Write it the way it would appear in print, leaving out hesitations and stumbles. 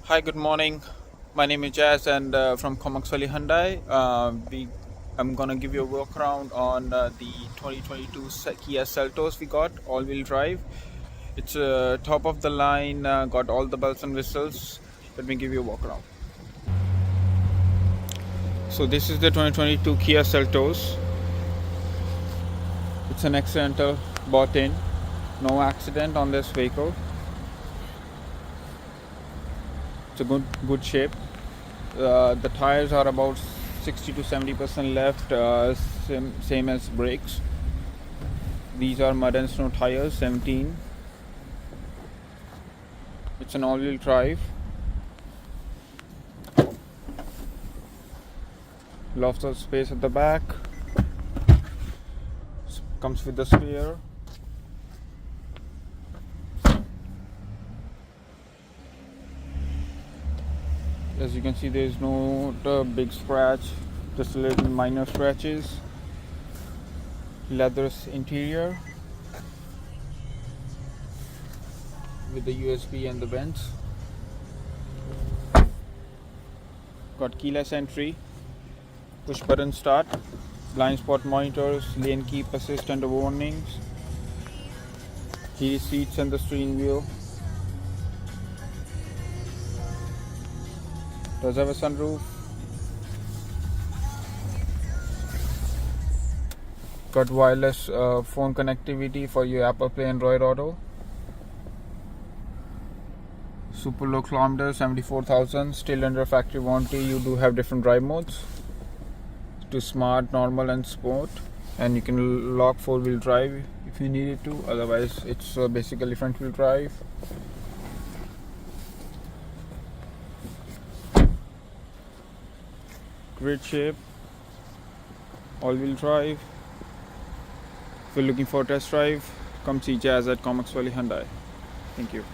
Hi, good morning. My name is Jazz and from Comox Valley Hyundai. I'm gonna give you a walk around on the 2022 Kia Seltos we got, all-wheel drive. It's top of the line, got all the bells and whistles. Let me give you a walk around. So this is the 2022 Kia Seltos. It's an accidental bought in, no accident on this vehicle. It's a good shape. The tires are about 60 to 70% left, same as brakes. These are mud and snow tires, 17. It's an all-wheel drive. Lots of space at the back. Comes with the spare. As you can see, there is no big scratch, just a little minor scratches. Leather interior with the USB and the vents. Got keyless entry, push button start, blind spot monitors, lane keep assist and warnings, heated seats and the steering wheel. Does have a sunroof. Got wireless phone connectivity for your Apple Play, Android Auto. Super low kilometer, 74,000. Still under factory warranty. You do have different drive modes to smart, normal, and sport. And you can lock 4-wheel drive if you need it to. Otherwise, it's basically front-wheel drive. Great shape, all-wheel drive. If you're looking for a test drive, come see Jazz at Comox Valley Hyundai. Thank you.